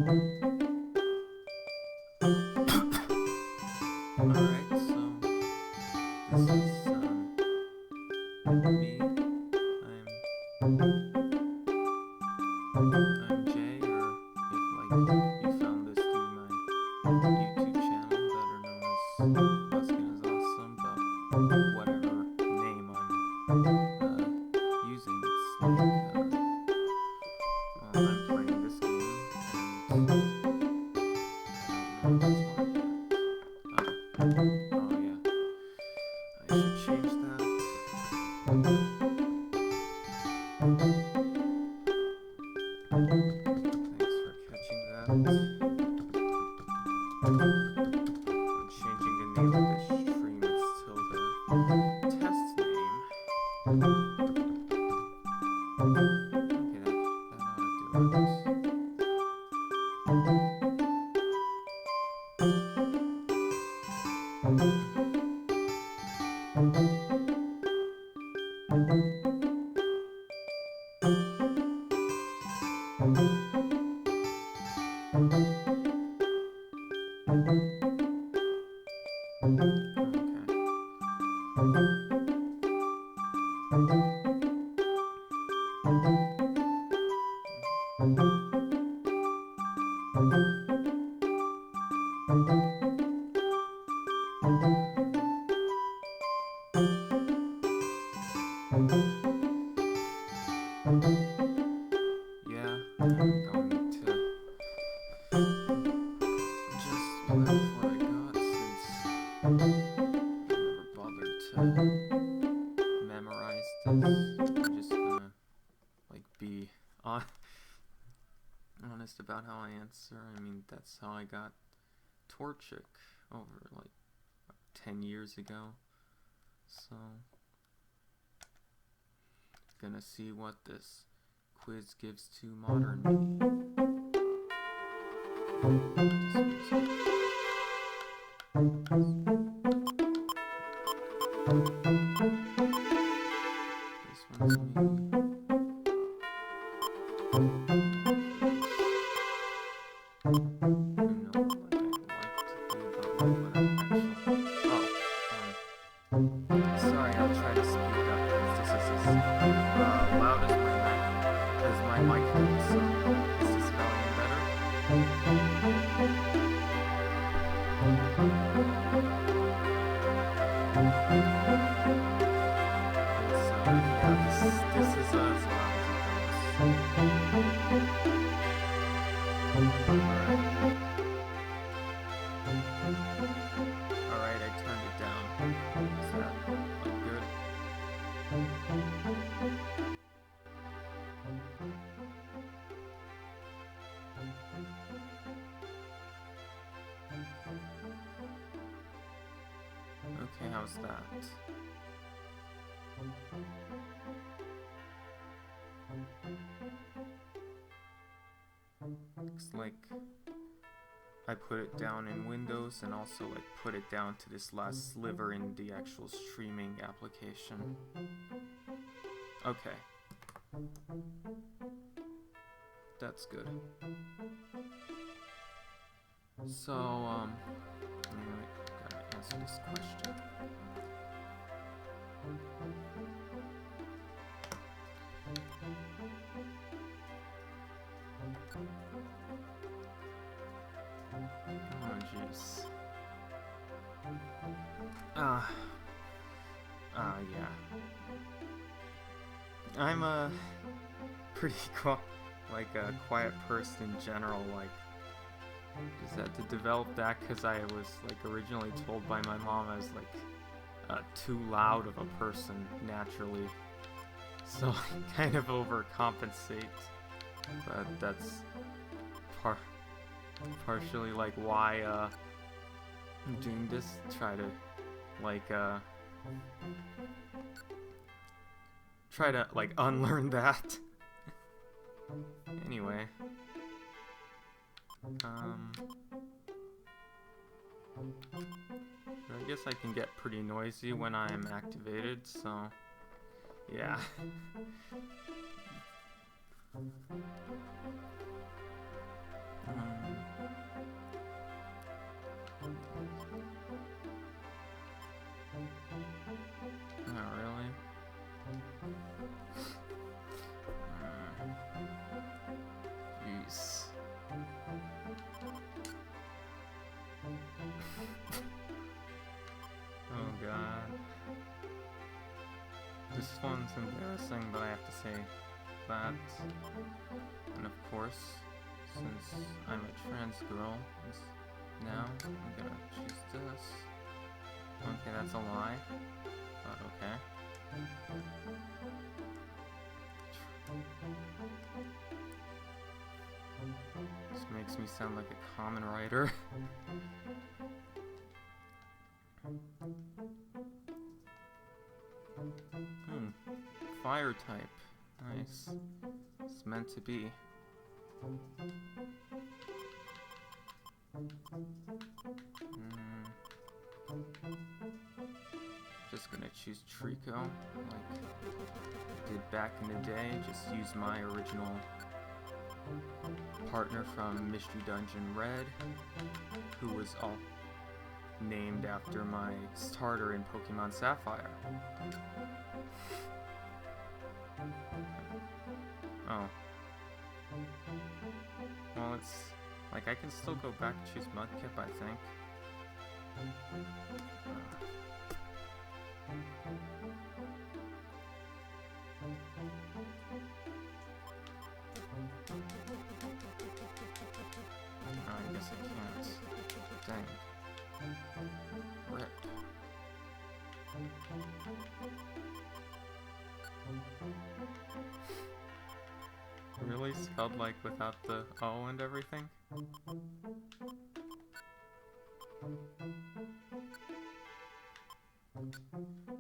Alright, so this is me. I'm Jay, or if you found this through my YouTube channel, better known as Buskin is Awesome, but whatever name I'm using, it's I'm playing this game, and I don't know if it's on yet. Oh yeah, I should change that. Thanks for catching that. I'm changing the name of this stream. It's still the test name. Okay, that ought to do yeah, I'm going to just play with what I got since I never bothered to memorize this. I'm just gonna be honest about how I answer. I mean, that's how I got Torchic over 10 years ago. So, gonna see what this quiz gives to modern me. This one's me. Sorry, I'll try to speak up because this is as loud as my mic is. So is this volume better? Yeah, this is as loud as it goes. Alright, I turned it down. Is that good? Okay, how's that? Looks like I put it down in Windows and also put it down to this last sliver in the actual streaming application. Okay. That's good. So, anyway, gotta answer this question. Oh, jeez. Yeah. I'm a pretty quiet person in general. Just had to develop that because I was originally told by my mom I was too loud of a person naturally. So I kind of overcompensate. But that's partially why I'm doing this. Try to unlearn that. Anyway, I guess I can get pretty noisy when I'm activated, so yeah. one's embarrassing, but I have to say that. And of course, since I'm a trans girl, now I'm gonna choose this. Okay, that's a lie, but okay. This makes me sound like a common writer. Fire type. Nice. It's meant to be. Just gonna choose Trico, like I did back in the day. Just use my original partner from Mystery Dungeon Red, who was all named after my starter in Pokemon Sapphire. Oh. Well, it's like I can still go back and choose Mudkip, I think. I guess I can't. Dang. Rip. Really? Spelled like without the O and everything?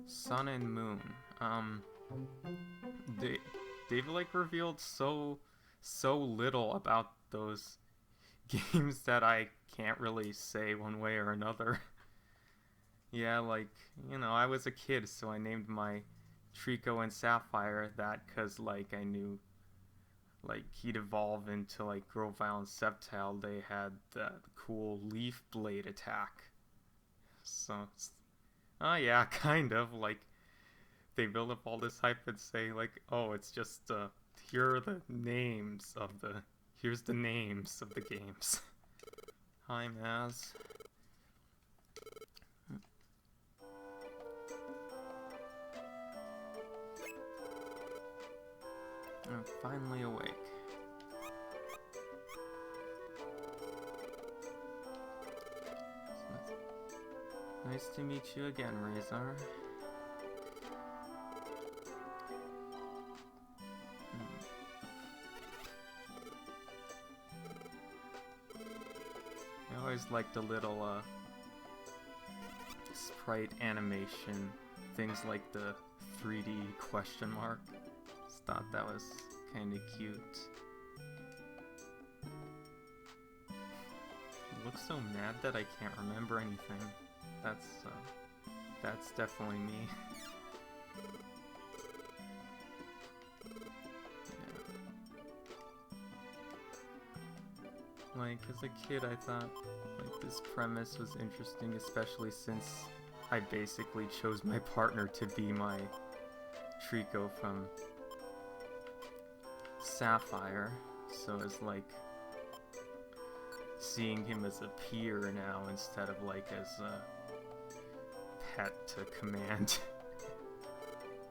Sun and Moon. They've like revealed so little about those games that I can't really say one way or another. Yeah, like, you know, I was a kid, so I named my Trico and Sapphire that because, like, I knew, like, he'd evolve into, like, Grovyle and Sceptile. They had that cool Leaf Blade attack. So, yeah, kind of, like, they build up all this hype and say, like, oh, it's just, here's the names of the games. Hi, Maz. I'm finally awake. Nice to meet you again, Razor. I always liked the little sprite animation, things like the 3D question mark. Just thought that was kind of cute. It looks so mad that I can't remember anything. That's definitely me. Yeah. Like, as a kid, I thought, like, this premise was interesting, especially since I basically chose my partner to be my Trico from Sapphire, so it's like seeing him as a peer now instead of like as a pet to command.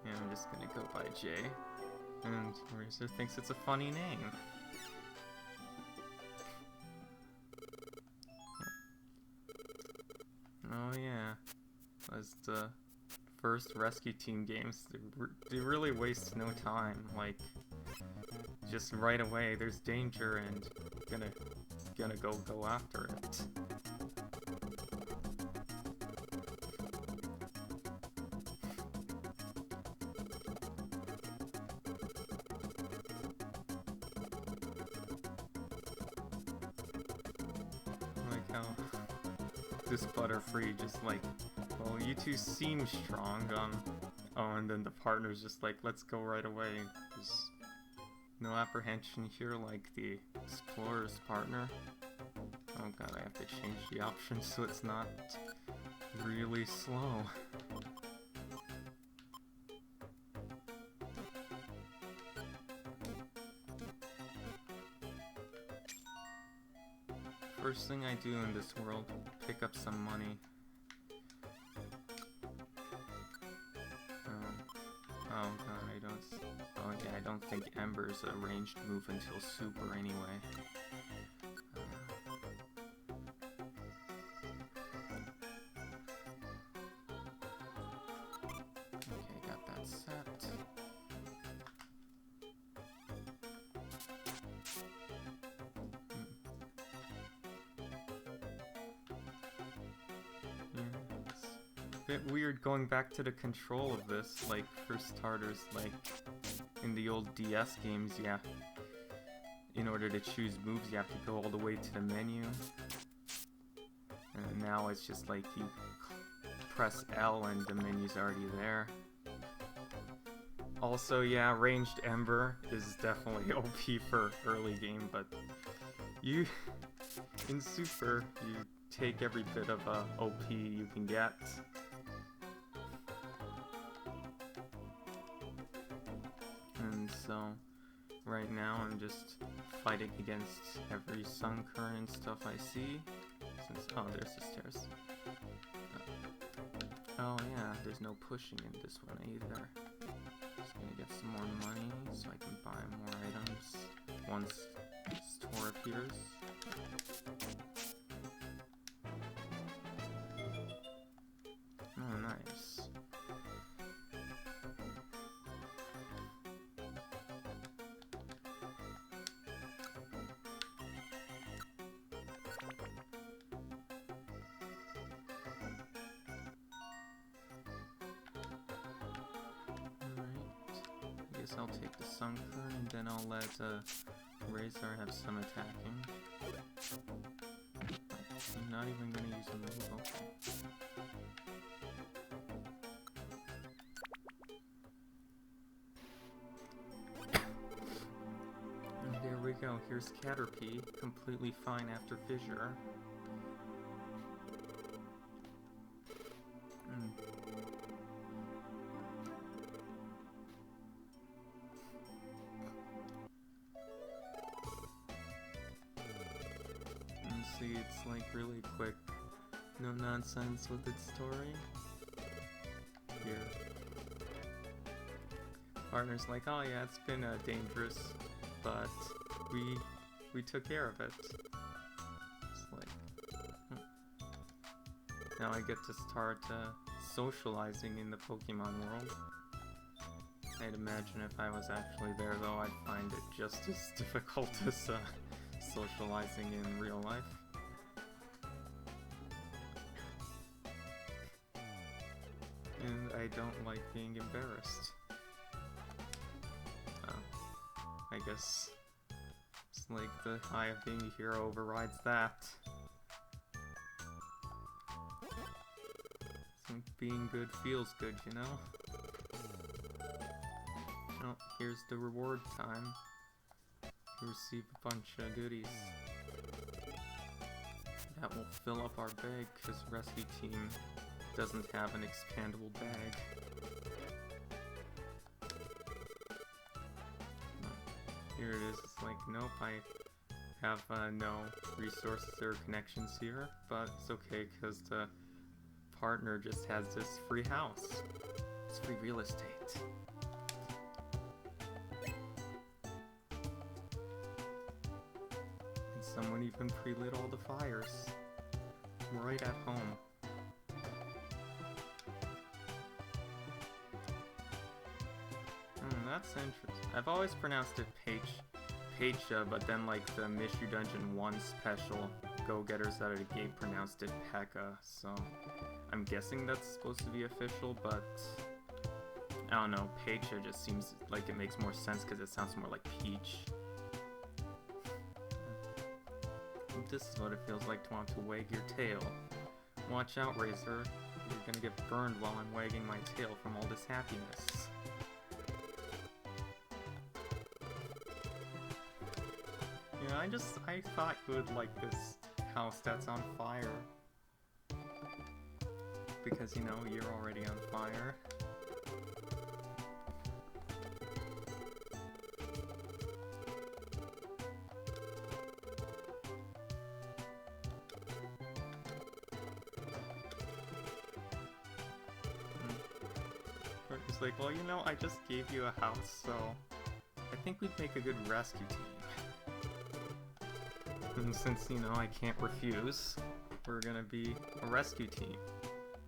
Yeah, I'm just gonna go by Jay, and Razor thinks it's a funny name. Oh yeah, as the first rescue team games, they really waste no time. Like, just right away, there's danger, and gonna go after it. Like how this Butterfree just like, well, you two seem strong, oh, and then the partner's just like, let's go right away. There's no apprehension here like the Explorer's partner. Oh god, I have to change the options so it's not really slow. First thing I do in this world, pick up some money. Oh don't think Ember's a ranged move until Super anyway. Okay, got that set. Bit weird going back to the control of this, like, for starters, like, in the old DS games, yeah, in order to choose moves, you have to go all the way to the menu, and now it's just like, you press L and the menu's already there. Also, yeah, ranged Ember is definitely OP for early game, but you, in Super, you take every bit of OP you can get. And so, right now I'm just fighting against every sun current and stuff I see. Since, oh, there's the stairs. Oh yeah, there's no pushing in this one either. Just gonna get some more money so I can buy more items once store appears. Oh, nice. I'll take the Sunker and then I'll let Razor have some attacking. I'm not even gonna use a move, okay. And there we go, here's Caterpie, completely fine after Fissure. See, it's like really quick, no nonsense with its story. Here, partner's like, oh yeah, it's been dangerous, but we took care of it. It's like, now I get to start socializing in the Pokemon world. I'd imagine if I was actually there, though, I'd find it just as difficult as socializing in real life. And I don't like being embarrassed. I guess it's like the high of being a hero overrides that. So being good feels good, you know? Oh, here's the reward time. You receive a bunch of goodies. That will fill up our bag, because Rescue Team doesn't have an expandable bag. Here it is, it's like, nope, I have no resources or connections here, but it's okay, because the partner just has this free house. It's free real estate. And someone even pre-lit all the fires. Right at home. That's interesting. I've always pronounced it Pecha, but then like the Mishu Dungeon 1 special go-getters out of the gate pronounced it Pekka, so I'm guessing that's supposed to be official, but I don't know, Pecha just seems like it makes more sense because it sounds more like peach. This is what it feels like to want to wag your tail. Watch out, Razor. You're gonna get burned while I'm wagging my tail from all this happiness. I thought you would like this house that's on fire. Because, you know, you're already on fire. It's like, well, you know, I just gave you a house, so think we'd make a good rescue team. And since, you know, I can't refuse, we're gonna be a rescue team.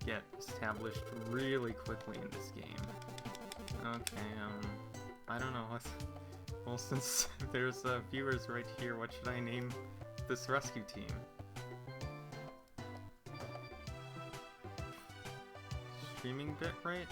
Get established really quickly in this game. Okay, I don't know what... Well, since there's viewers right here, what should I name this rescue team? Streaming bitrate?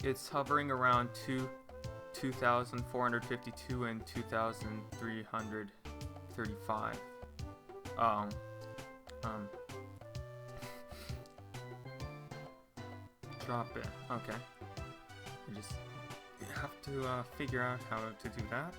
It's hovering around 2,452 and 2,335. Drop it. Okay. I just have to figure out how to do that.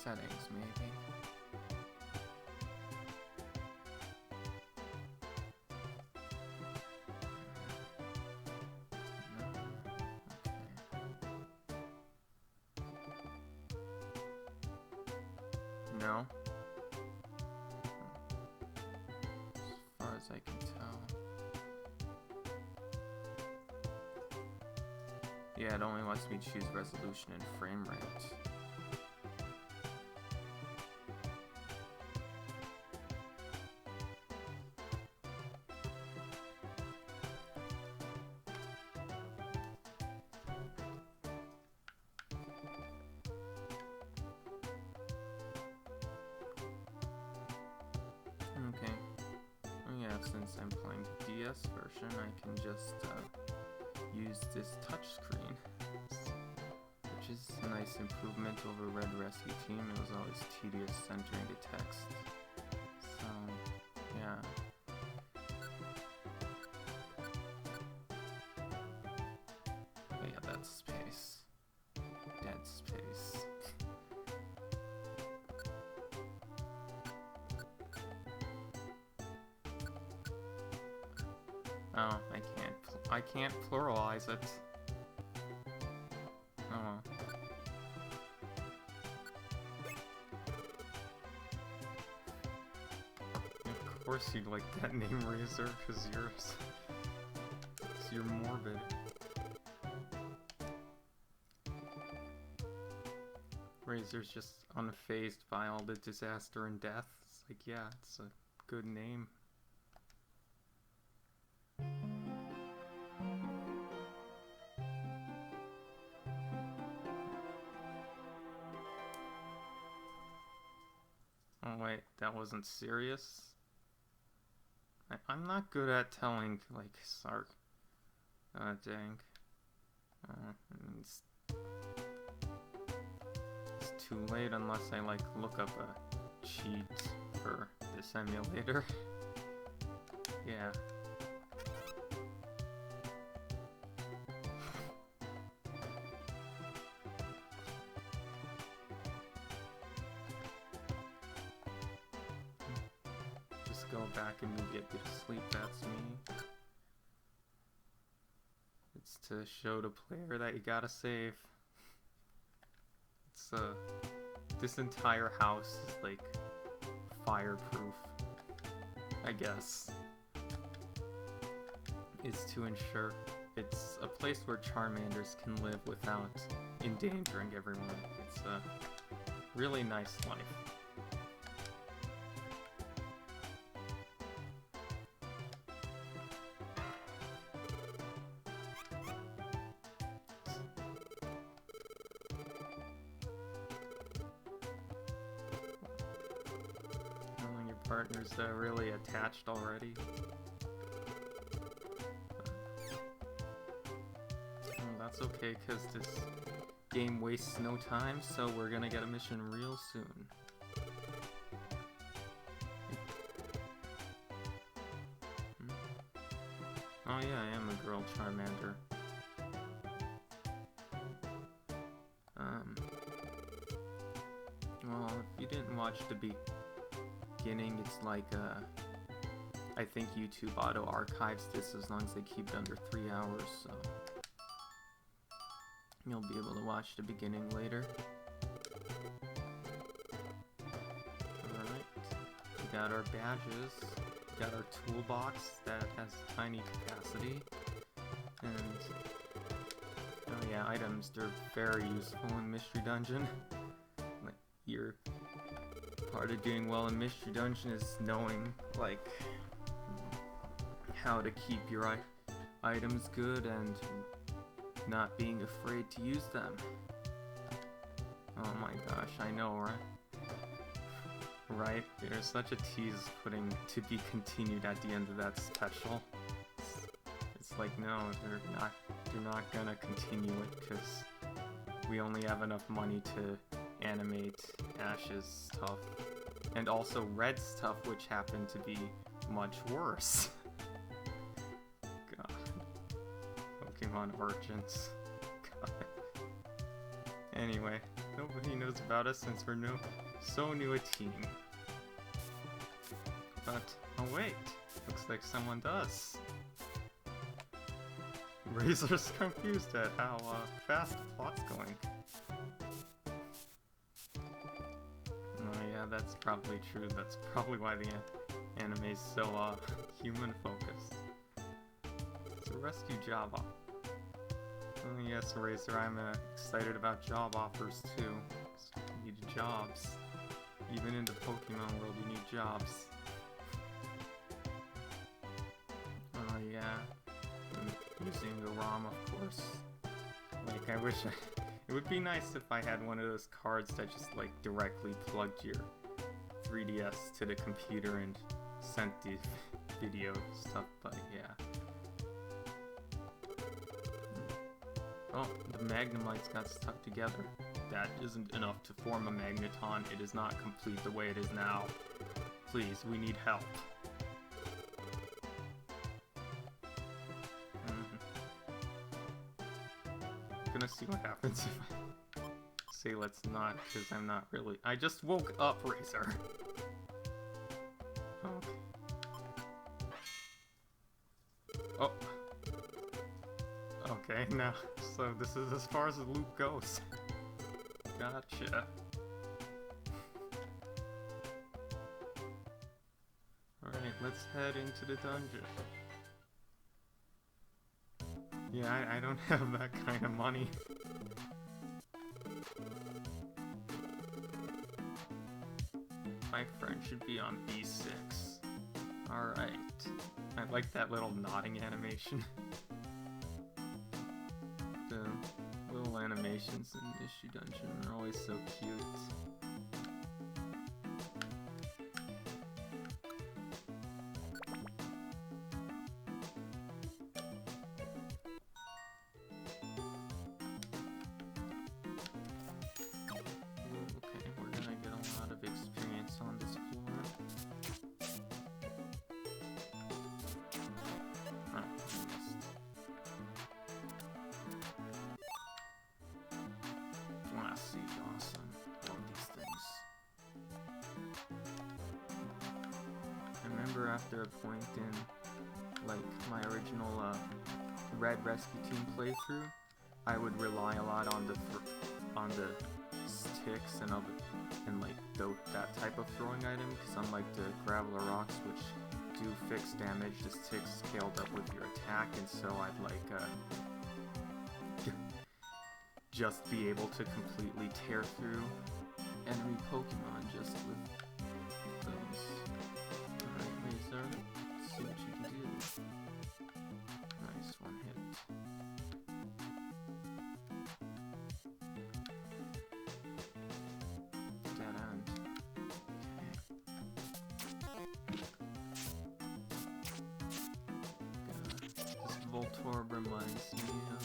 Settings, maybe. No. As far as I can tell. Yeah, it only lets me choose resolution and frame rate. Okay. Oh yeah, since I'm playing the DS version, I can just use this touchscreen, which is a nice improvement over Red Rescue Team. It was always tedious entering the text. So, yeah. Oh yeah, that's space. Dead space. Oh, I can't pluralize it. Oh well. Of course you'd like that name, Razor, because you're morbid. Razor's just unfazed by all the disaster and death. It's like, yeah, it's a good name. Oh wait, that wasn't serious? I'm not good at telling, like, Sark. Dang. It's too late unless I, like, look up a cheat for this emulator. Yeah. Go back and get to sleep, that's me. It's to show the player that you gotta save. It's this entire house is like fireproof, I guess. Is to ensure it's a place where Charmanders can live without endangering everyone. It's a really nice life. Partner's really attached already. Well, that's okay, because this game wastes no time, so we're gonna get a mission real soon. Oh Oh yeah, I am a girl Charmander. Well, if you didn't watch the beginning, it's like, I think YouTube auto-archives this as long as they keep it under 3 hours, so you'll be able to watch the beginning later. Alright, we got our badges, we got our toolbox that has tiny capacity, and oh yeah, items, they're very useful in Mystery Dungeon. Like, your part of doing well in Mystery Dungeon is knowing, like, how to keep your items good and not being afraid to use them. Oh my gosh, I know, right? Right? There's such a tease putting "to be continued" at the end of that special. It's like, no, they're not gonna continue it because we only have enough money to animate Ash's stuff. And also Red's stuff, which happened to be much worse. God. Pokemon Origins. God. Anyway, nobody knows about us since we're so new a team. But, oh wait, looks like someone does. Razor's confused at how fast the plot's going. Oh yeah, that's probably true. That's probably why the anime's so human-focused. It's a rescue job offer. Oh yes, Razor, I'm excited about job offers too. You need jobs. Even in the Pokemon world, you need jobs. Oh yeah. Using the ROM, of course. Like, I wish it would be nice if I had one of those cards that just, like, directly plugged your 3DS to the computer and sent the video stuff, but yeah. Oh, the Magnemites got stuck together. That isn't enough to form a Magneton. It is not complete the way it is now. Please, we need help. Gonna see what happens if I say let's not, because I'm not really. I just woke up, Razor. Okay. Oh. Okay, now, so this is as far as the loop goes. Gotcha. Alright, let's head into the dungeon. Yeah, I don't have that kind of money. My friend should be on B6. Alright. I like that little nodding animation. The little animations in Mystery Dungeon are always so cute. After a point in, like, my original Red Rescue Team playthrough, I would rely a lot on the sticks and like that type of throwing item, because unlike the gravel or rocks, which do fixed damage, the sticks scaled up with your attack, and so I'd like just be able to completely tear through enemy Pokemon just with those. Let's see what you can do. Nice, one hit. Dead end. Okay. This Voltorb reminds me of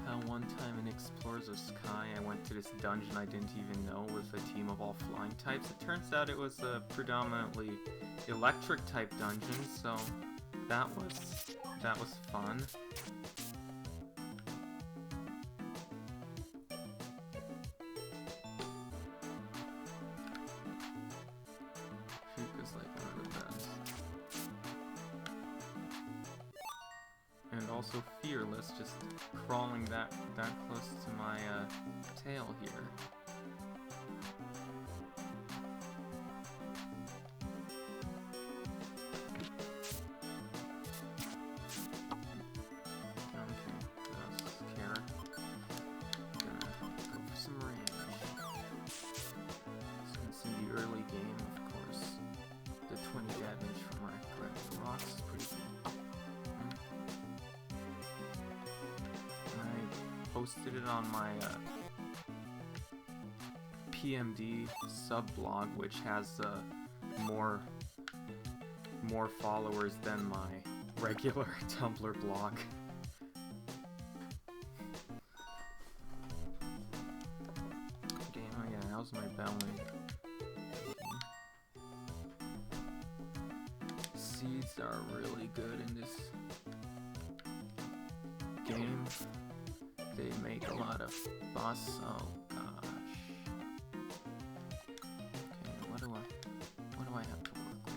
how one time in Explorers of Sky I went to this dungeon I didn't even know with a team of all flying types. It turns out it was a predominantly electric type dungeon, so that was fun. Fuka's like one of the best. And also Fearless, just crawling that close to my tail here. Posted it on my PMD sub-blog, which has more followers than my regular Tumblr blog. Okay, oh yeah, how's my belly? Seeds are really good in this game. They make a lot of boss. Oh gosh. Okay, what do I have to work with?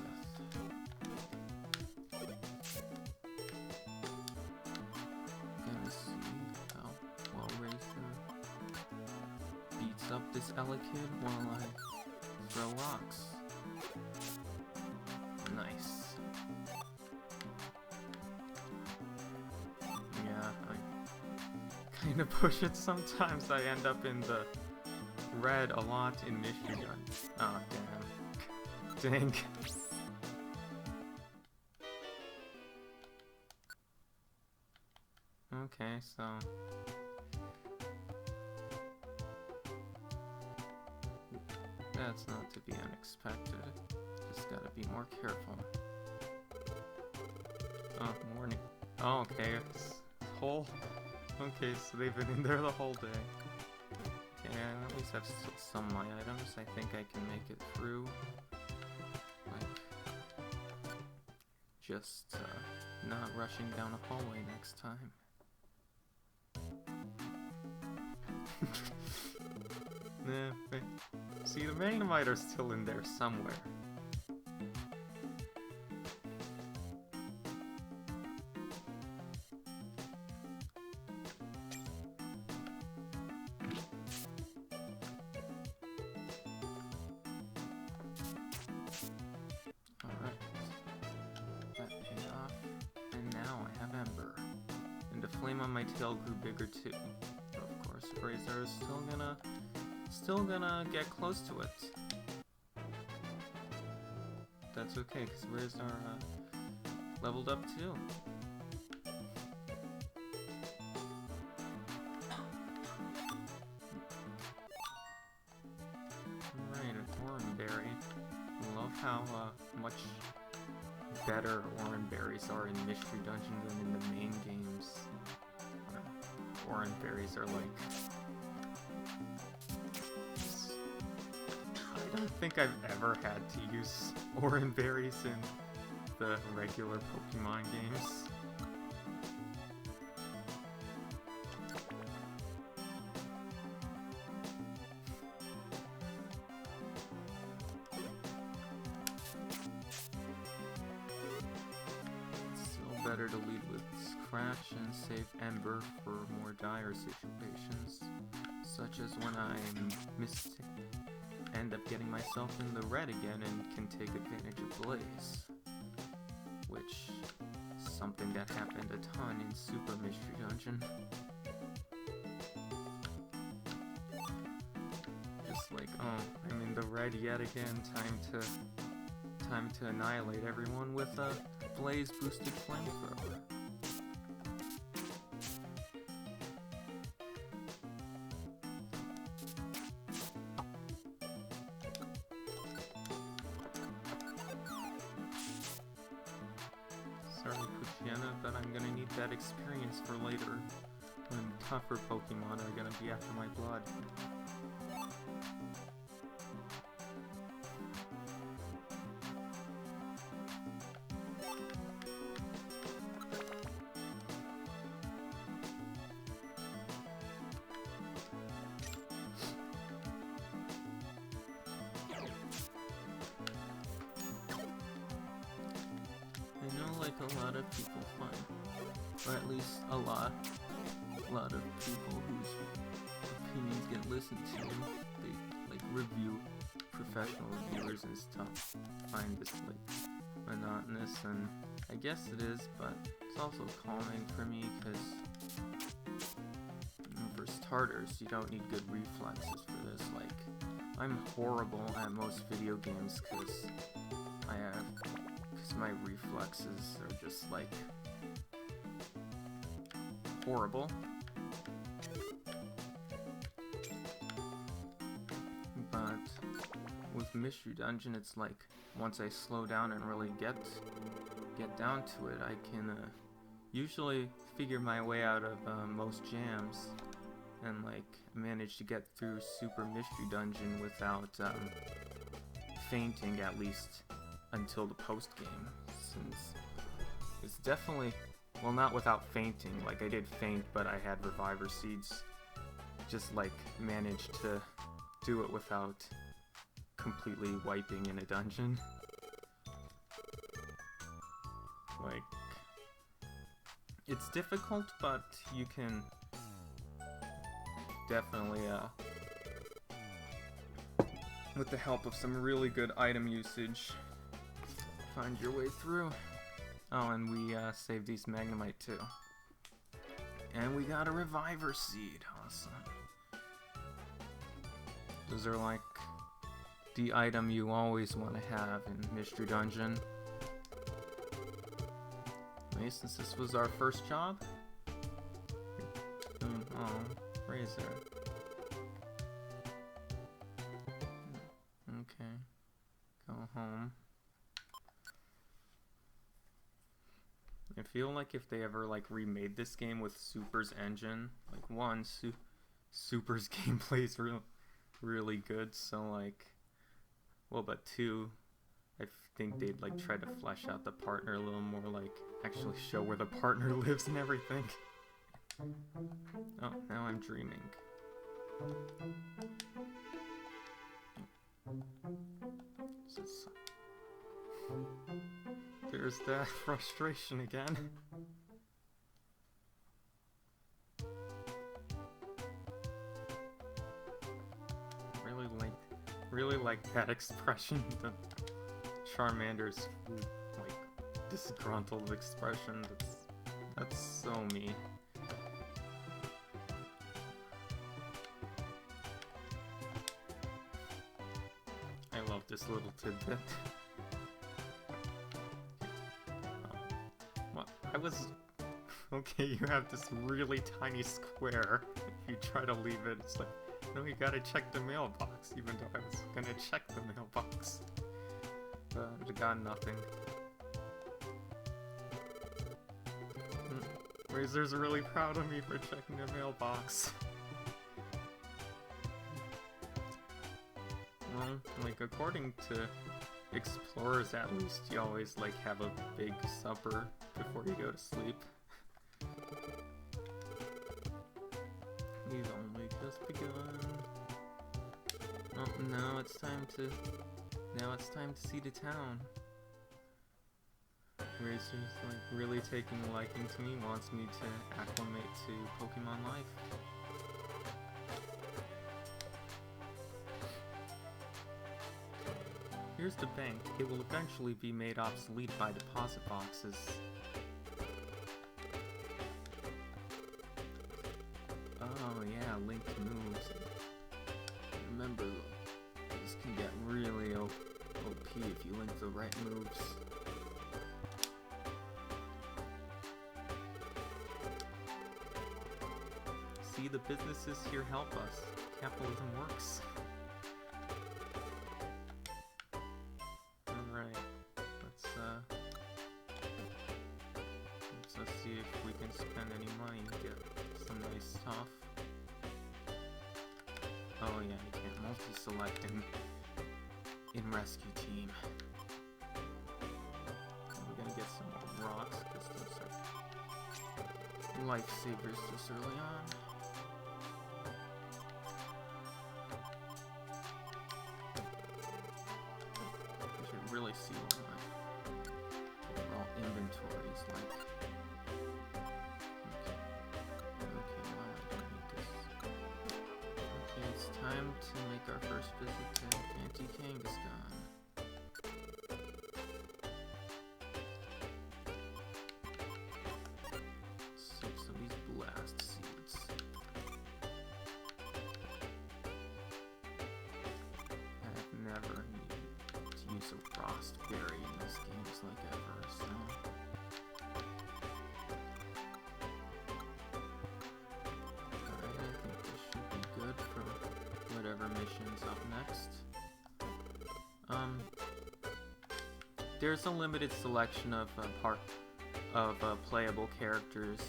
Gonna see how well Razor beats up this Elekid while I throw rocks. Nice. To push it sometimes. I end up in the red a lot in Michigan. Oh damn. Dang. Okay, so that's not to be unexpected. Just gotta be more careful. Oh, morning. Oh, okay, it's whole. Okay, so they've been in there the whole day. Okay, I at least have some of my items. I think I can make it through. Like, just not rushing down a hallway next time. Nah, wait. See, the Magnemite are still in there somewhere. Grew bigger too. But of course, Razor is still gonna get close to it. That's okay, because Razor leveled up too. Alright, an Oranberry. I love how much better Oranberries are in Mystery Dungeon than in the main games. Oranberries are like... I don't think I've ever had to use Oranberries in the regular Pokemon games. Better to lead with Scratch and save Ember for more dire situations, such as when I end up getting myself in the red again and can take advantage of Blaze, which is something that happened a ton in Super Mystery Dungeon. Just like, oh, I'm in the red yet again, time to annihilate everyone with a Blaze boosted flamethrower. Sorry, Puchiana, but I'm gonna need that experience for later, when tougher Pokemon are gonna be after my blood. like a lot of people find, or at least a lot of people whose opinions get listened to, they like professional reviewers and stuff find this like monotonous, and I guess it is, but it's also calming for me because for starters, you don't need good reflexes for this. Like, I'm horrible at most video games because my reflexes are just like horrible. But with Mystery Dungeon, it's like once I slow down and really get down to it, I can usually figure my way out of most jams and like manage to get through Super Mystery Dungeon without fainting, at least until the post game, since it's definitely, well, not without fainting. Like, I did faint, but I had reviver seeds. Just like managed to do it without completely wiping in a dungeon. Like, it's difficult, but you can definitely, with the help of some really good item usage, find your way through. Oh, and we saved these Magnemite too. And we got a Reviver Seed. Awesome. Those are like the item you always want to have in Mystery Dungeon. Okay, since this was our first job. Oh, Razor. Okay. Go home. I feel like if they ever like remade this game with Super's engine, like one, Super's gameplay is really good, so like, well, but two, I think they'd like try to flesh out the partner a little more, like actually show where the partner lives and everything. Oh, now I'm dreaming. There's that frustration again. Really like that expression, the Charmander's like disgruntled expression. That's so me. I love this little tidbit. I was... Okay, you have this really tiny square. If you try to leave it, it's like, no, you gotta check the mailbox, even though I was gonna check the mailbox. But I got nothing. Razor's really proud of me for checking the mailbox. Well, like, according to explorers at least, you always like have a big supper before you go to sleep. We've only just begun. Oh, now it's time to see the town. Razor's like really taking a liking to me, wants me to acclimate to Pokemon life. Here's the bank. It will eventually be made obsolete by deposit boxes. Oh yeah, linked moves. Remember, these can get really OP if you link the right moves. See, the businesses here help us. Capitalism works. Let's see if we can spend any money and get some nice stuff. Oh yeah, you can't multi-select in Rescue Team. We're gonna get some more rocks, because those are lifesavers just early on. You should really see what my overall inventory inventories, like... Okay, well, I don't need this. Okay, it's time to make our first visit to Auntie Kangaskhan. Save some of these blast seeds. I've never needed to use a frost berry in this game, like ever, so... Alright, I think this should be good for whatever mission's up next. There's a limited selection of playable characters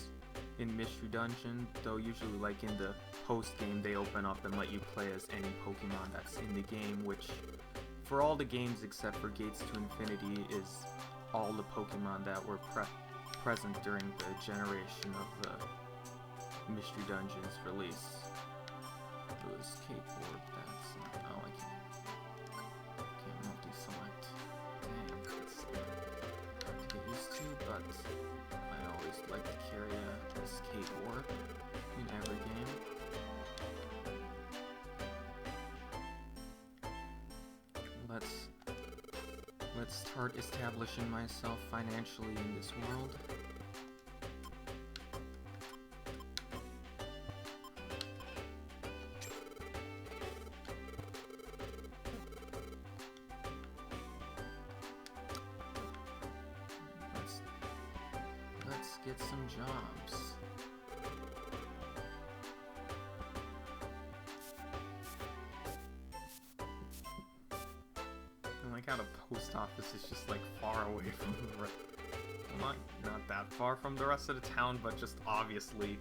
in Mystery Dungeon, though usually like in the post-game they open up and let you play as any Pokemon that's in the game, which for all the games except for Gates to Infinity is all the Pokemon that were present during the generation of the Mystery Dungeon's release. It was Skateboard, that's... oh, I can't multi-select. Dang, it's hard to get used to, but I always like to carry a skateboard in every game. Let's start establishing myself financially in this world. Let's get some jobs. I like how the post office is just like far away from the rest. Well, not that far from the rest of the town, but just obviously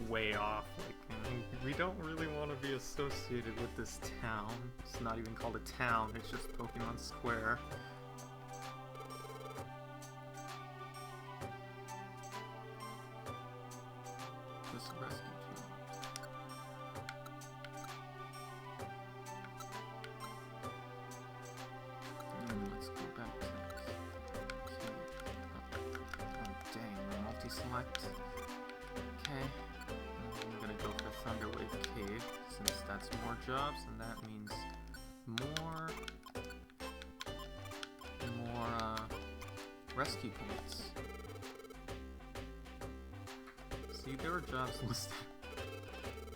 way off. Like, we don't really want to be associated with this town. It's not even called a town, it's just Pokemon Square. Just rescue jobs. Let's go back to this. Okay. Oh, dang, multi-select. Okay. I'm gonna go for Thunderwave Cave, since that's more jobs, and that means more rescue points. See, there are jobs listed.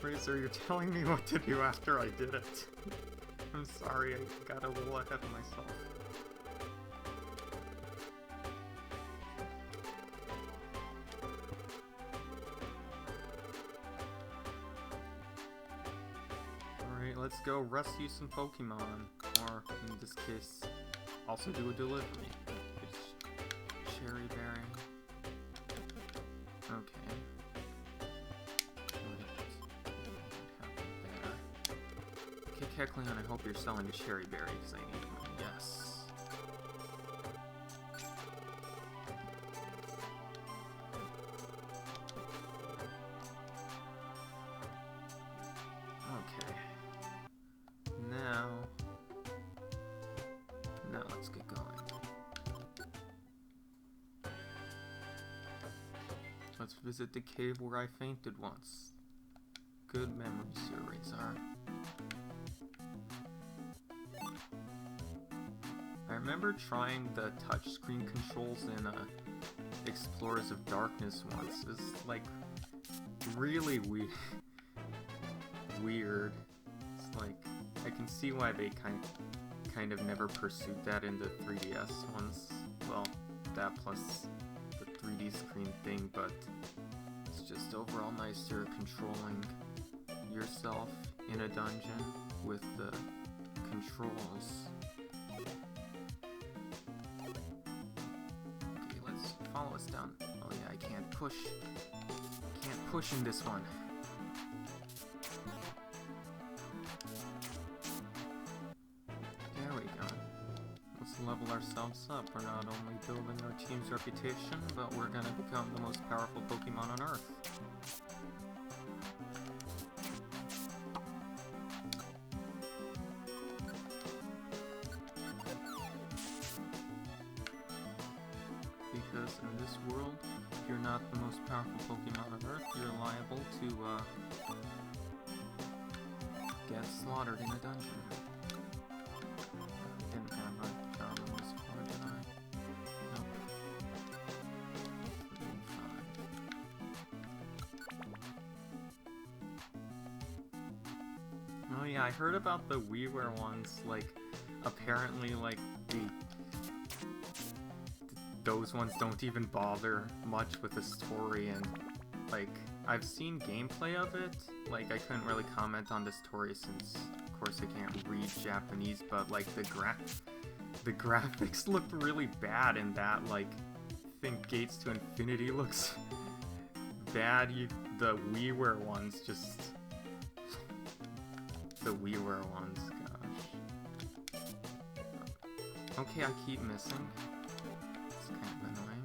Razor, you're telling me what to do after I did it. I'm sorry, I got a little ahead of myself. Alright, let's go rescue some Pokemon. Or, in this case, also do a delivery. It's Cherry Berry. Okay. Okay, Kecleon, I hope you're selling a Cherry Berry, because I need one. Yes. Okay. Now let's get going. Let's visit the cave where I fainted once. Good memories here, Razor. I remember trying the touchscreen controls in Explorers of Darkness once. It was like really weird. It's like I can see why they kind of never pursued that in the 3DS ones. Well, that plus the 3D screen thing, but it's just overall nicer controlling yourself in a dungeon with the controls. Okay, let's follow us down. Oh yeah, I can't push in this one. There we go. Let's level ourselves up. We're not only building our team's reputation, but we're gonna become the most powerful Pokemon on Earth. Because in this this world. If you're not the most powerful Pokemon on Earth, you're liable to, get slaughtered in a dungeon. Didn't have a job on this floor, did I? Nope. 3 and 5. Oh yeah, I heard about the WiiWare ones, like, apparently, like, those ones don't even bother much with the story, and, like, I've seen gameplay of it. Like, I couldn't really comment on the story since, of course, I can't read Japanese, but, like, the graphics looked really bad in that. Like, I think Gates to Infinity looks bad. The WiiWare ones just... The WiiWare ones, gosh. Okay, I keep missing. It's kind of annoying.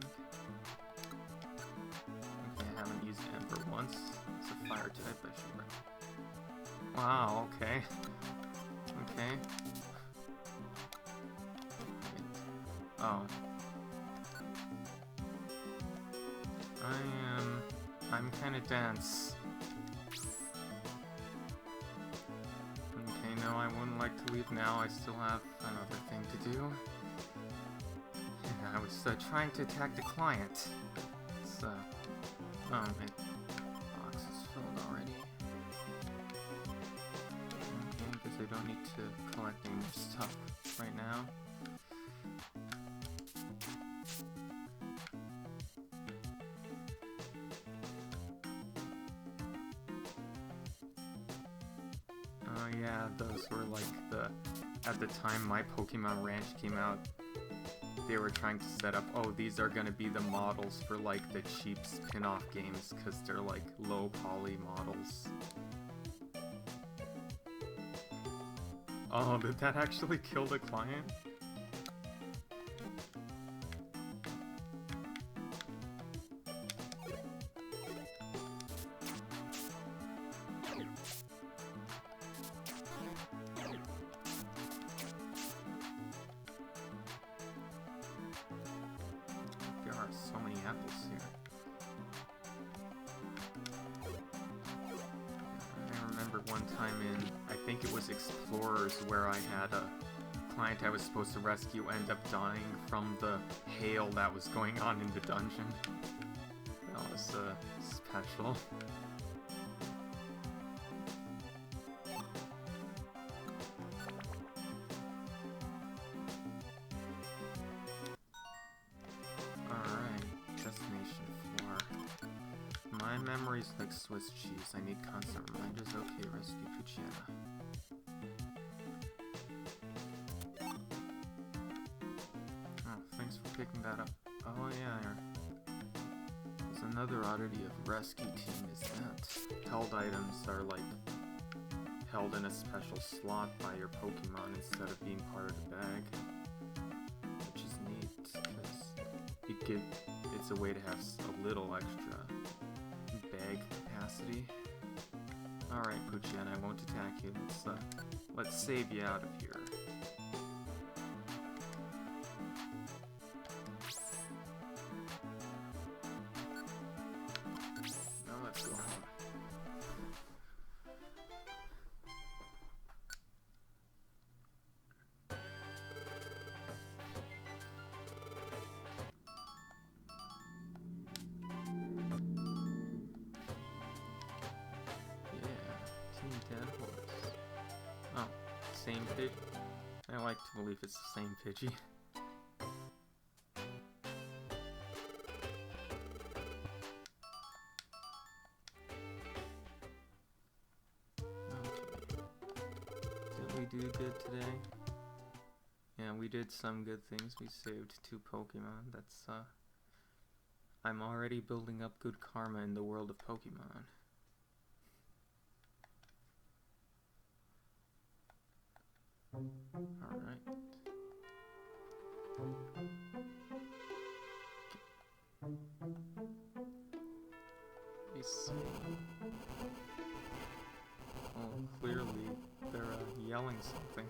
Okay, I haven't used Ember once. It's a fire type, I should learn. Wow, okay. Okay. Oh. I'm kinda dense. Okay, no, I wouldn't like to leave now. I still have another thing to do. And I was trying to attack the client. It's, oh, my box is filled already. Okay, because I don't need to collect any more stuff right now. Oh yeah, those were like at the time my Pokemon Ranch came out, they were trying to set up, oh, these are gonna be the models for like the cheap spin-off games, because they're like low poly models. Oh, did that actually kill the client? There are so many apples here. I remember one time in, I think it was Explorers, where I had a client I was supposed to rescue end up dying from the hail that was going on in the dungeon. That was special. My memory's like Swiss cheese. I need constant reminders. Okay, rescue Puchiana. Oh, thanks for picking that up. Oh yeah, there's another oddity of Rescue Team is that held items are like held in a special slot by your Pokemon instead of being part of the bag, which is neat because it's a way to have a little extra bag capacity. Alright, Puchian, I won't attack you. Let's save you out of here. Now let's go home. Oh, same Pidgey? I like to believe it's the same Pidgey. Okay. Did we do good today? Yeah, we did some good things. We saved 2 Pokemon. That's, I'm already building up good karma in the world of Pokemon. Alright. Let me see. Oh, clearly they're yelling something.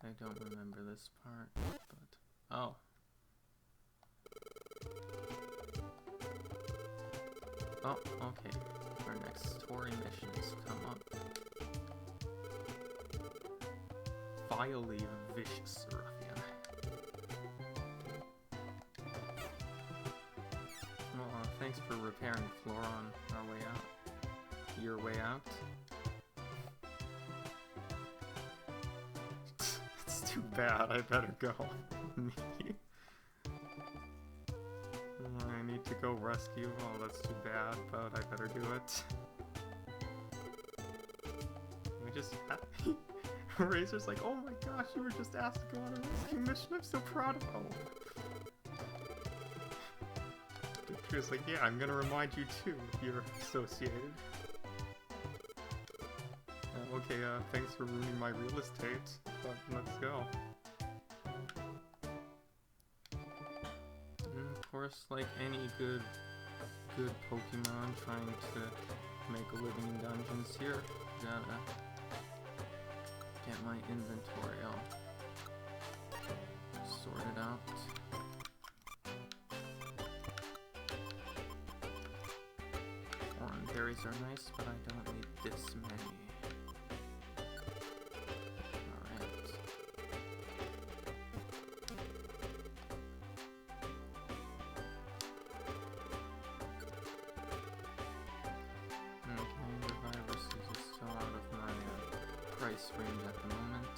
I don't remember this part, but... Oh. Oh, okay. Our next story missions come up. Vilely vicious ruffian. Well, thanks for repairing the floor on our way out. Your way out? It's too bad, I better go. I need to go rescue. Oh, that's too bad, but I better do it. We just... Razor's like, oh my gosh, you were just asked to go on a rescue mission, I'm so proud of you. Dictor's like, yeah, I'm gonna remind you too if you're associated. Okay, thanks for ruining my real estate, but let's go. And of course, like any good Pokemon trying to make a living in dungeons here, gotta get my inventory all sorted out. Orange berries are nice, but I don't need this many. Alright. Okay, Reviver Seeds is still out of my price range at the moment,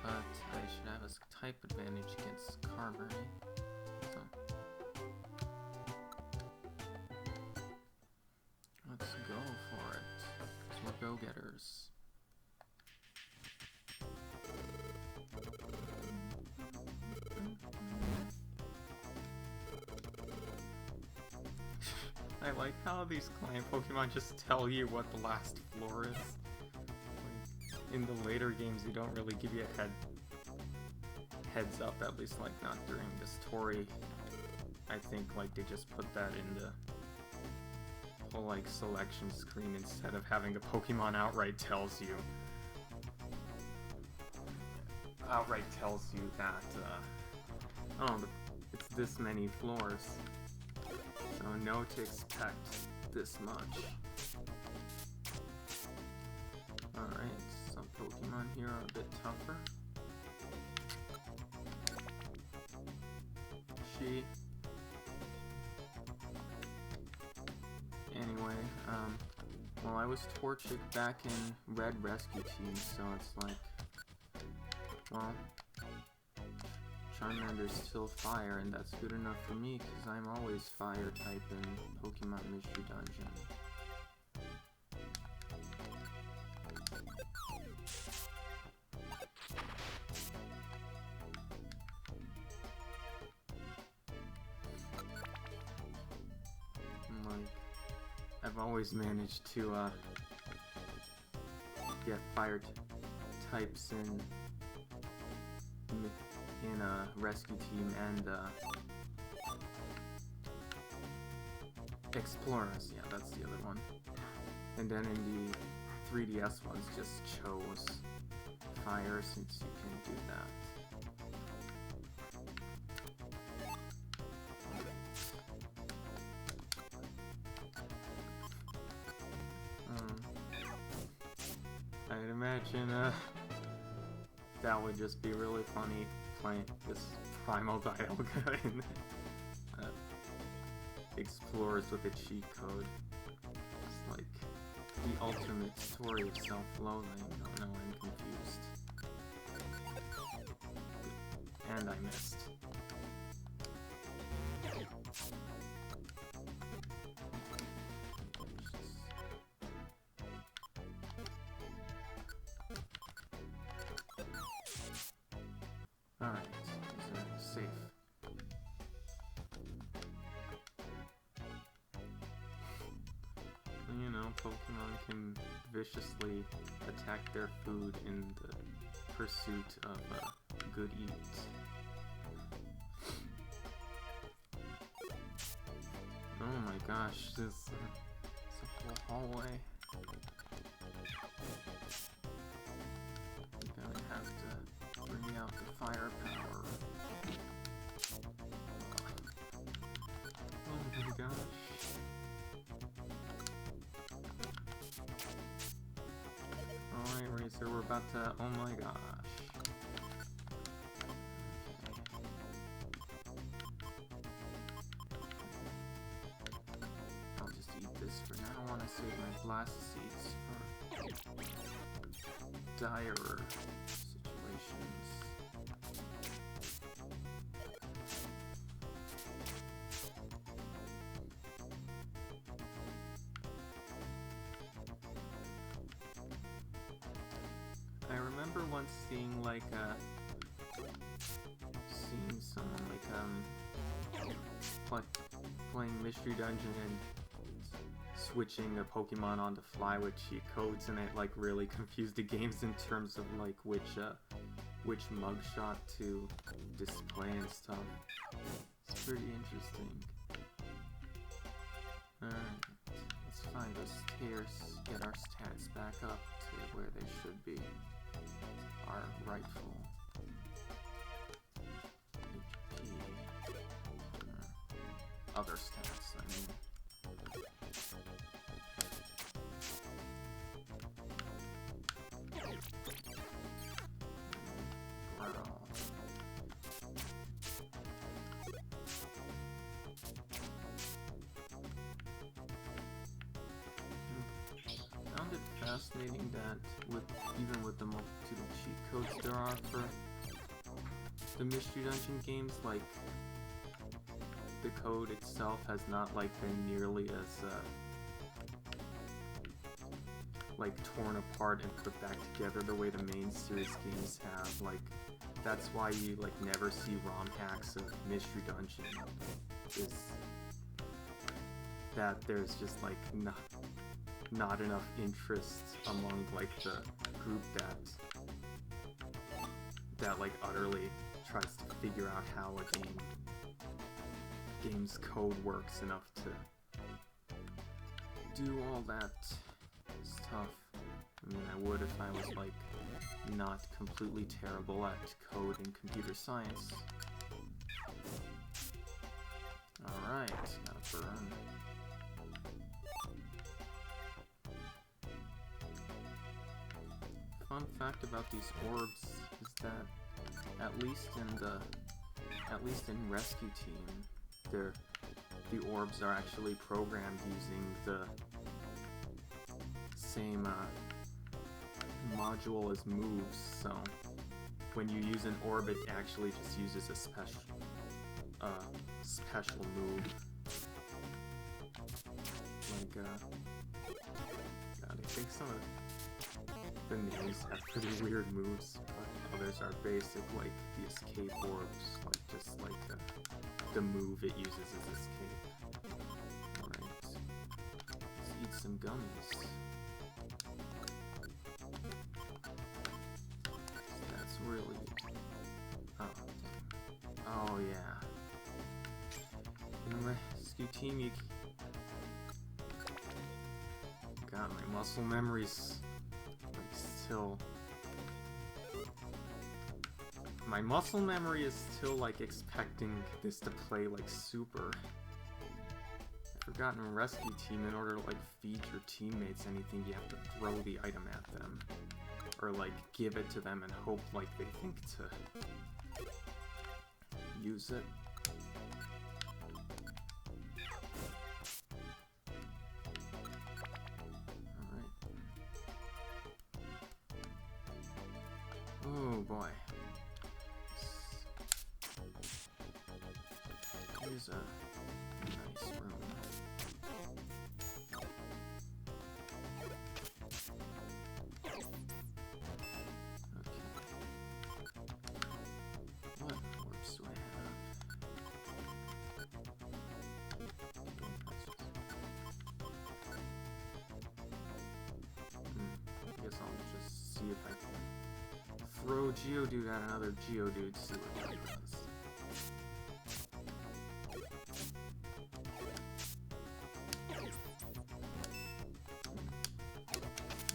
but I should have a type advantage against Carberry, so let's go for it, because we're go-getters. I like how these client Pokemon just tell you what the last floor is. Like, in the later games, you don't really give you a heads up, at least like not during this story. I think like they just put that in the whole like selection screen instead of having the Pokemon outright tells you that oh, it's this many floors, so know to expect this much. Alright, some Pokemon here are a bit tougher. Anyway, well, I was Torchic back in Red Rescue Team, so it's like, well, Charmander's still fire, and that's good enough for me, because I'm always fire type in Pokemon Mystery Dungeon. I've always managed to get fire types in a rescue team and explorers. Yeah, that's the other one. And then in the 3DS ones, just chose fire since you can do that. I'd imagine that would just be really funny playing this Primal Dialga in Explorers with a cheat code. It's like the ultimate story of self-loathing. Oh no, I'm confused. And I missed. Alright, these are safe. You know, Pokemon can viciously attack their food in the pursuit of a good eat. Oh my gosh, this a whole hallway. out the firepower. Oh my gosh. Alright, Racer, we're about to... Oh my gosh. I'll just eat this for now. I want to save my blast seeds for direr situations. I remember once seeing like someone like playing Mystery Dungeon and switching a Pokemon on the fly with cheat codes, and it like really confused the games in terms of like which mugshot to display and stuff. It's pretty interesting. Alright, let's find those stairs, get our stats back up to where they should be. Our rightful HP. Other stats, I mean. Growl. Found it fascinating that even with the multitude of cheat codes there are for the Mystery Dungeon games, like the code itself has not like been nearly as like torn apart and put back together the way the main series games have. Like that's why you like never see ROM hacks of Mystery Dungeon, is that there's just like not enough interest among like the group that like utterly tries to figure out how a game's code works enough to do all that stuff. I mean, I would if I was like not completely terrible at code and computer science. Alright, gotta burn. Fun fact about these orbs is that at least in Rescue Team, the orbs are actually programmed using the same module as moves, so when you use an orb, it actually just uses a special move. Like, God, I think some of the names have pretty weird moves, but others are basic, like the escape orbs, like just like the move it uses is escape. Alright, let's eat some gummies. That's really... Oh yeah. In Rescue Team, you... God, my muscle memory's... My muscle memory is still like expecting this to play like super. I've forgotten in Rescue Team, in order to like feed your teammates anything, you have to throw the item at them. Or like give it to them and hope like they think to use it. Oh boy. Here's a nice room. Okay. What orbs do I have? I guess I'll just see if I can throw Geodude at another Geodude, see what that does.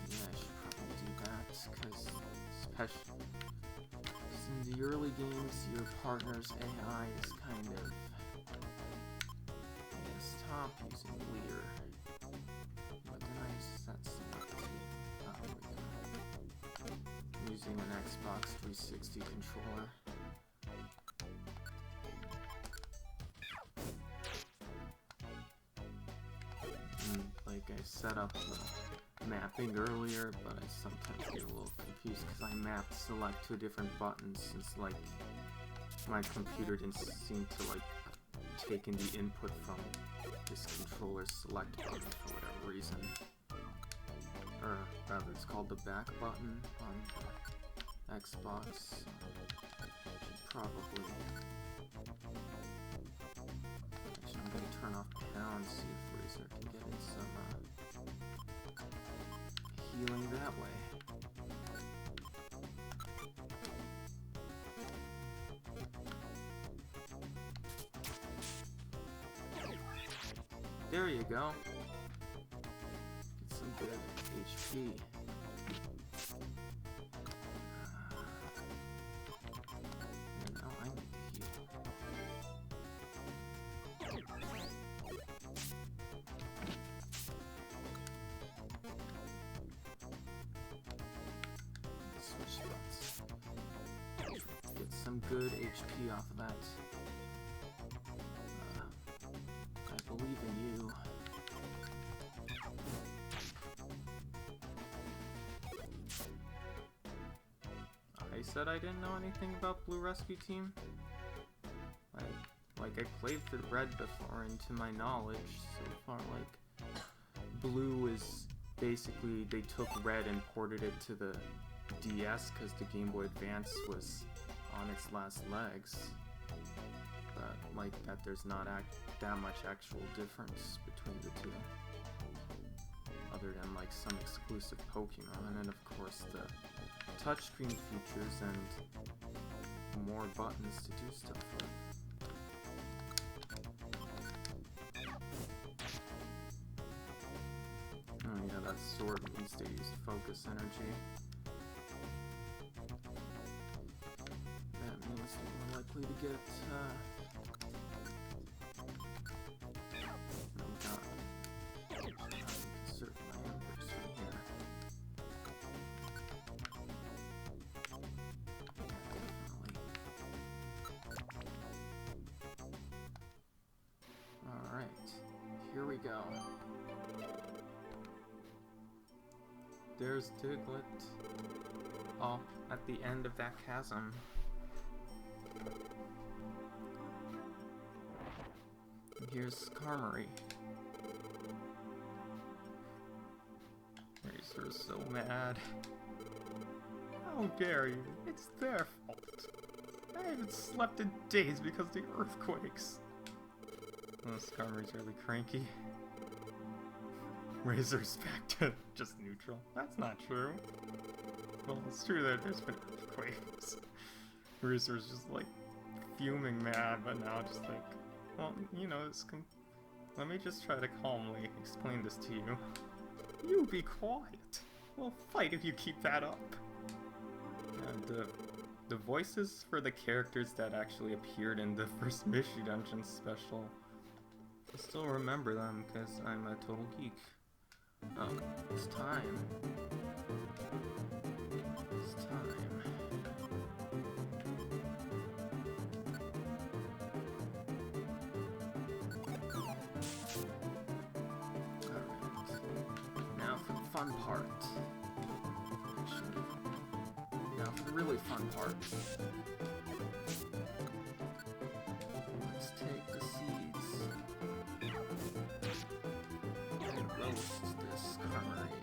Yeah, I should probably do that, because early games, your partner's AI is kind of... Yeah, stop using Leer. But then I set select to... Oh, here we go. I'm using an Xbox 360 controller. Like I set up the mapping earlier, but I sometimes get a little confused because I mapped select to different buttons since like my computer didn't seem to like take in the input from this controller's select button for whatever reason. Or rather, it's called the back button on the Xbox. Probably. Actually, I'm gonna turn off pound, see if Razor can get in some healing that way. There you go. Get some good HP. And now I need to heal. Switch spots. Get some good HP off of that. I believe in you. I said I didn't know anything about Blue Rescue Team. I played through Red before, and to my knowledge, so far, like, Blue is basically, they took Red and ported it to the DS because the Game Boy Advance was on its last legs. But like that, there's not that much actual difference between the two, other than like some exclusive Pokemon, and of course the touchscreen features and more buttons to do stuff with. Oh yeah, that sword needs to use focus energy. That means we're more likely to get conserve my embers from here. Definitely. Alright, here we go. There's Diglett. Oh, at the end of that chasm. And here's Carmery. Razor's so mad. How dare you? It's their fault. I haven't slept in days because of the earthquakes. This Carmery's really cranky. Razor's back to just neutral. That's not true. Well, it's true that there's been earthquakes. Razor's just like fuming mad, but now just like, well, you know, let me just try to calmly explain this to you. You be quiet. We'll fight if you keep that up. And the voices for the characters that actually appeared in the first Mystery Dungeon special, I still remember them because I'm a total geek. Oh, it's time. It's time. Alright. Now for the fun part. Actually, now for the really fun part. Let's take the seeds and roast this Carmery.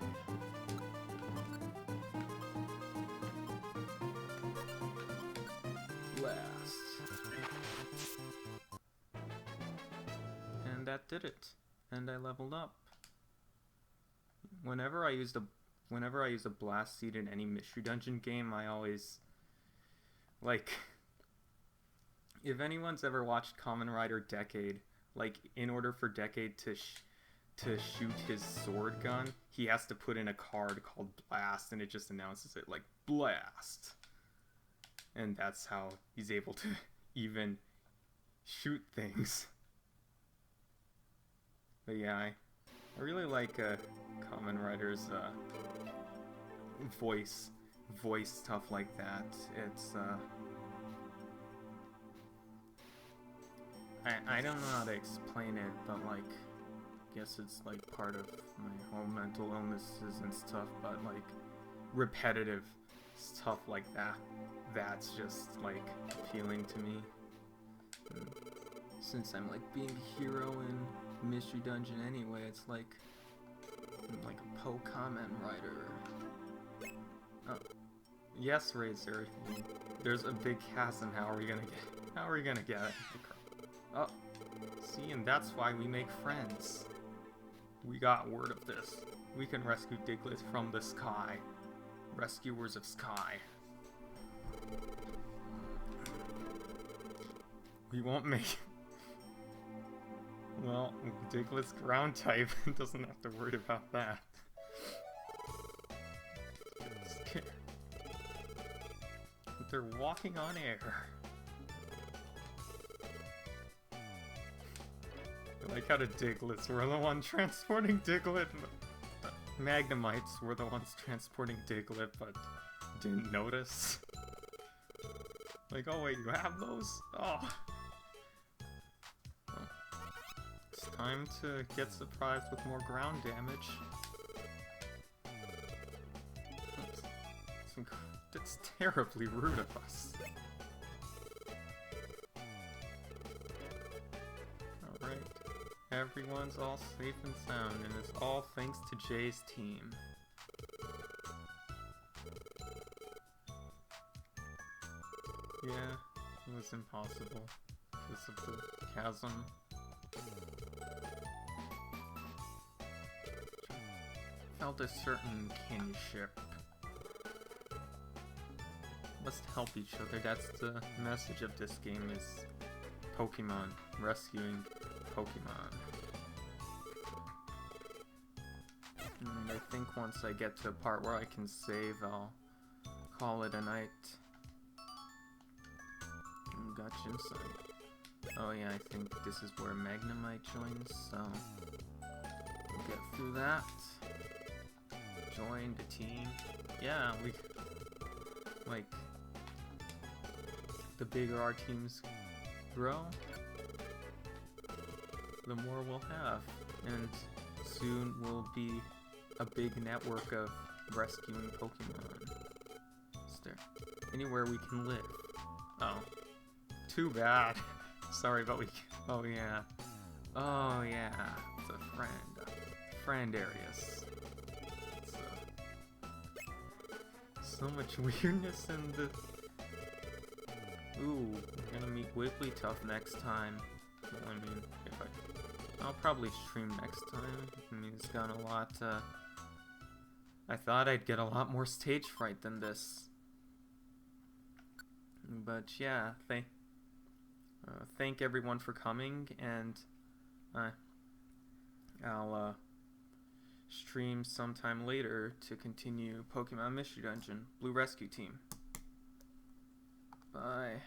Blast. And that did it. And I leveled up. Whenever I use a blast seed in any Mystery Dungeon game, I always like, if anyone's ever watched Kamen Rider Decade, like in order for Decade to shoot his sword gun, he has to put in a card called Blast, and it just announces it like Blast. and that's how he's able to even shoot things. But yeah, I really like Kamen Rider's voice stuff like that. It's I don't know how to explain it, but like, guess it's like part of my whole mental illnesses and stuff, but like repetitive stuff like that, that's just like appealing to me. And since I'm like being a hero in Mystery Dungeon anyway, it's like I'm like a Pokémon Rider. Oh, yes, Razor. There's a big chasm. How are we gonna get it? Oh, see, and that's why we make friends. We got word of this. We can rescue Diglett from the sky. Rescuers of Sky. We won't make... Well, Diglett's ground type doesn't have to worry about that. They're walking on air. I like how the Digletts were the one transporting Diglett. Magnemites were the ones transporting Diglett, but didn't notice. Like, oh wait, you have those? Oh. Well, it's time to get surprised with more ground damage. That's terribly rude of us. Alright. Everyone's all safe and sound, and it's all thanks to Jay's team. Yeah, it was impossible because of the chasm. Felt a certain kinship. Must help each other. That's the message of this game, is Pokemon, rescuing Pokemon. And I think once I get to a part where I can save, I'll call it a night. Gotcha inside. Oh yeah, I think this is where Magnemite joins, so we'll get through that. Join the team. Yeah, we... like... the bigger our teams grow, the more we'll have, and soon we'll be a big network of rescuing Pokemon. Is there anywhere we can live? Oh, too bad. Sorry, but we... oh yeah. Oh yeah, it's a friend areas. It's so much weirdness in the... Ooh, we're gonna meet Wigglytuff next time. Well, I mean, I'll probably stream next time. I mean, it's got a lot, I thought I'd get a lot more stage fright than this. But yeah, thank everyone for coming, and I'll stream sometime later to continue Pokemon Mystery Dungeon Blue Rescue Team. Bye.